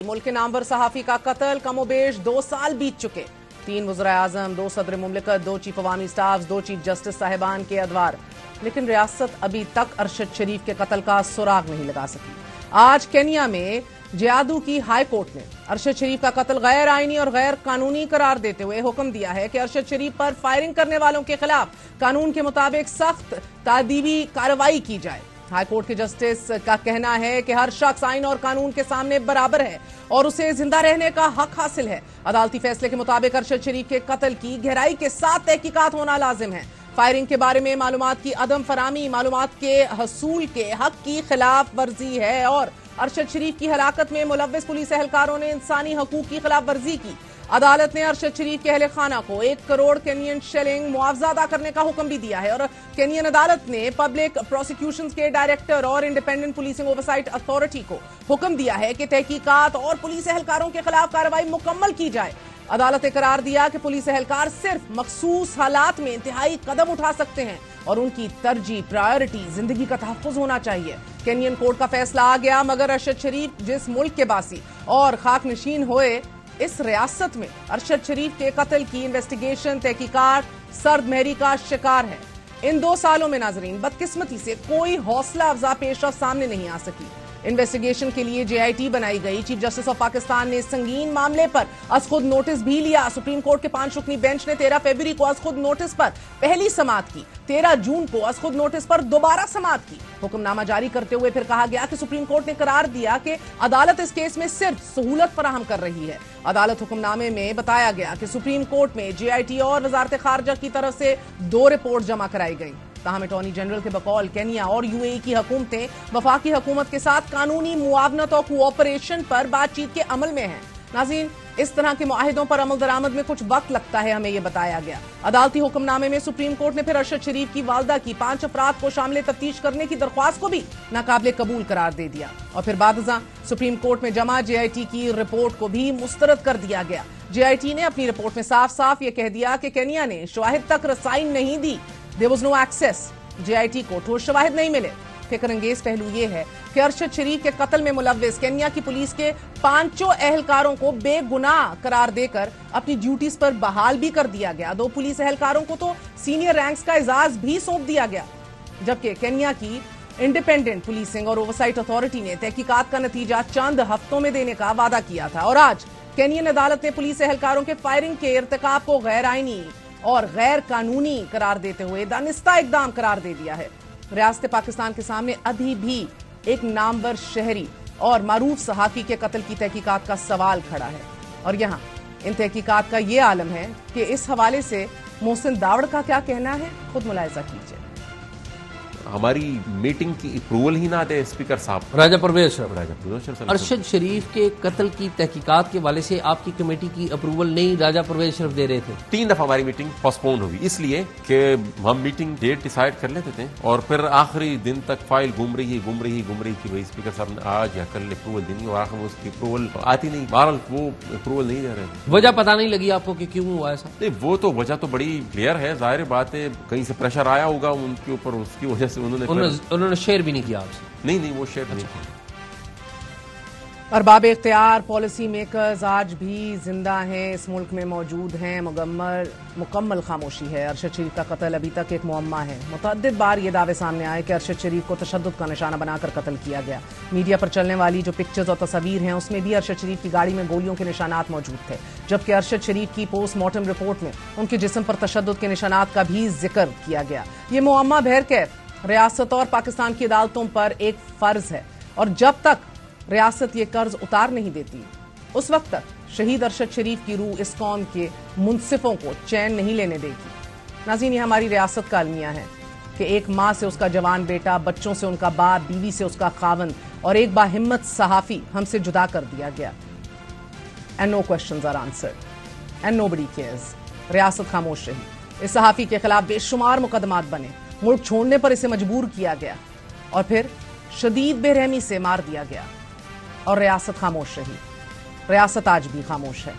मुल्क के नामवर सहाफी का कत्ल कमोबेश 2 साल बीत चुके। 3 वज़ीर-ए-आज़म, 2 सदर मुमलिकत, 2 चीफ अवामी स्टाफ, 2 चीफ जस्टिस साहिबान के अदवार, लेकिन रियासत अभी तक अरशद शरीफ के कत्ल का सुराग नहीं लगा सकी। आज केन्या में जियादू की हाई कोर्ट ने अरशद शरीफ का कत्ल गैर आईनी और गैर कानूनी करार देते हुए हुक्म दिया है कि अरशद शरीफ पर फायरिंग करने वालों के खिलाफ कानून के मुताबिक सख्त तादीबी कार्रवाई की जाए। हाई कोर्ट के जस्टिस का कहना है कि हर शख्स आइन और कानून के सामने बराबर है और उसे जिंदा रहने का हक हासिल है। अदालती फैसले के मुताबिक अरशद शरीफ के कत्ल की गहराई के साथ तहकीकात होना लाजिम है। फायरिंग के बारे में मालूमात की अदम फरामी मालूमात के हसूल के हक की खिलाफ वर्जी है और अरशद शरीफ की हलाकत में मुलव्विस पुलिस एहलकारों ने इंसानी हकूक की खिलाफ वर्जी की। अदालत ने अरशद शरीफ के अहले खाना को 1 करोड़ केनियन शिलिंग मुआवजा अदा करने का हुक्म भी दिया है और केनियन अदालत ने पब्लिक प्रोसिक्यूशंस के डायरेक्टर और इंडिपेंडेंट पुलिसिंग ओवरसाइट अथॉरिटी को हुक्म दिया है कि तहकीकात और पुलिस एहलकारों के खिलाफ कार्रवाई मुकम्मल की जाए। अदालत ने करार दिया कि पुलिस एहलकार सिर्फ मखसूस हालात में इंतहाई कदम उठा सकते हैं और उनकी तरजीह प्रायोरिटी जिंदगी का तहफ्फुज होना चाहिए। केनियन कोर्ट का फैसला आ गया, मगर अरशद शरीफ जिस मुल्क के बासी और खाक नशीन हुए, इस रियासत में अरशद शरीफ के कत्ल की इन्वेस्टिगेशन तहकीकात सर्द महरी का शिकार है। इन 2 सालों में नाजरीन बदकिस्मती से कोई हौसला अफजा पेशरफ सामने नहीं आ सकी। इन्वेस्टिगेशन के लिए JIT बनाई गई। चीफ जस्टिस ऑफ पाकिस्तान ने संगीन मामले पर अज खुद नोटिस भी लिया। सुप्रीम कोर्ट के 5 रुकनी बेंच ने 13 फरवरी को अज खुद नोटिस पर पहली समाअत की। 13 जून को अज खुद नोटिस पर दोबारा समाअत की। हुक्मनामा जारी करते हुए फिर कहा गया कि सुप्रीम कोर्ट ने करार दिया कि अदालत इस केस में सिर्फ सहूलत फराहम कर रही है। अदालत हुक्मनामे में बताया गया कि सुप्रीम कोर्ट में JIT और वजारत खारजा की तरफ से 2 रिपोर्ट जमा कराई गई। ताहम अटॉर्नी जनरल के बकौल केनिया और UAE की हुकूमतें वफाकी हुकूमत के साथ कानूनी मुआवनत और कोऑपरेशन पर बातचीत के अमल में हैं। नाज़रीन, इस तरह के मुआहिदों पर अमल दरामद में कुछ वक्त लगता है, हमें यह बताया गया। अदालती हुक्मनामे में सुप्रीम कोर्ट ने फिर अरशद शरीफ की वालदा की 5 अफराद को शामिल तफ्तीश करने की दरख्वास्त को भी नाकाबिले कबूल करार दे दिया और फिर बादजा सुप्रीम कोर्ट में जमा JIT की रिपोर्ट को भी मुस्तरद कर दिया गया। JIT ने अपनी रिपोर्ट में साफ साफ ये कह दिया कि केनिया ने शवाहिद तक रसाई नहीं दी। There was no access। JIT को ठोस शवाहिद नहीं मिले। फिक्र अंगेज पहलू यह है कि अरशद शरीफ के कत्ल में मुलव्विस केनिया की पुलिस के 5 एहलकारों को बेगुनाह करार देकर अपनी ड्यूटीज पर बहाल भी कर दिया गया। 2 पुलिस एहलकारों को तो सीनियर रैंक्स का एजाज भी सौंप दिया गया, जबकि केनिया की इंडिपेंडेंट पुलिसिंग और ओवरसाइट अथॉरिटी ने तहकीकात का नतीजा चंद हफ्तों में देने का वादा किया था। और आज केनियन अदालत ने पुलिस एहलकारों के फायरिंग के इर्तिकाब को गैर आईनी और गैर कानूनी करार देते हुए दानिस्ता इकदाम करार दे दिया है। रियासत पाकिस्तान के सामने अभी भी एक नामवर शहरी और मारूफ सहाफी के कत्ल की तहकीकात का सवाल खड़ा है और यहाँ इन तहकीकात का ये आलम है कि इस हवाले से मोहसिन दावड़ का क्या कहना है, खुद मुलाहिजा कीजिए। हमारी मीटिंग की अप्रूवल ही ना दे स्पीकर साहब राजा परवेज अरशद शरीफ के कत्ल की तहकीकात के वाले से आपकी कमेटी की अप्रूवल नहीं राजा परवेज शरीफ दे रहे थे। 3 दफा हमारी मीटिंग पोस्टपोन हुई, इसलिए कि हम मीटिंग डेट डिसाइड कर लेते थे और फिर आखिरी दिन तक फाइल घूम रही कि भाई स्पीकर साहब ने आज या कल अप्रूवल देनी और आखिर में उसकी अप्रूवल आती नहीं। बहरहाल वो अप्रूवल नहीं दे रहे थे। वजह पता नहीं लगी आपको कि क्यों हुआ ऐसा? नहीं, वो तो वजह तो बड़ी क्लियर है, जाहिर बात है कहीं से प्रेशर आया होगा उनके ऊपर, उसकी वजह से उन्होंने शेयर भी नहीं किया आपसे? नहीं, वो शेयर नहीं किया। अरबाब इख्तियार पॉलिसी मेकर्स आज भी जिंदा हैं, इस मुल्क में मौजूद हैं, मुकम्मल खामोशी है। अरशद शरीफ का कत्ल अभी तक एक मुअम्मा है। मुतअद्दिद बार ये दावे सामने आए कि अरशद शरीफ को तशद्दुद का निशाना बनाकर कत्ल किया गया। मीडिया पर चलने वाली जो पिक्चर्स और तस्वीर हैं उसमें भी अरशद शरीफ की गाड़ी में गोलियों के निशानात मौजूद थे, जबकि अरशद शरीफ की पोस्टमार्टम रिपोर्ट में उनके जिस्म पर तशद्दुद के निशानात का भी जिक्र किया गया। ये मुअम्मा बहरकैफ रियासत और पाकिस्तान की अदालतों पर एक फर्ज है और जब तक रियासत ये कर्ज उतार नहीं देती उस वक्त तक शहीद अरशद शरीफ की रूह इस कौम के मुंसिफों को चैन नहीं लेने देगी। नाज़रीन, ये हमारी रियासत का अलमिया है कि एक माँ से उसका जवान बेटा, बच्चों से उनका बाप, बीवी से उसका खावंद और एक बाहिम्मत सहाफी हमसे जुदा कर दिया गया। And no questions are answered and nobody cares. रियासत खामोश रही। इस सहाफी के खिलाफ बेशुमार मुकदमात बने, मुल्क छोड़ने पर इसे मजबूर किया गया और फिर शदीद बेरहमी से मार दिया गया और रियासत खामोश रही। रियासत आज भी खामोश है।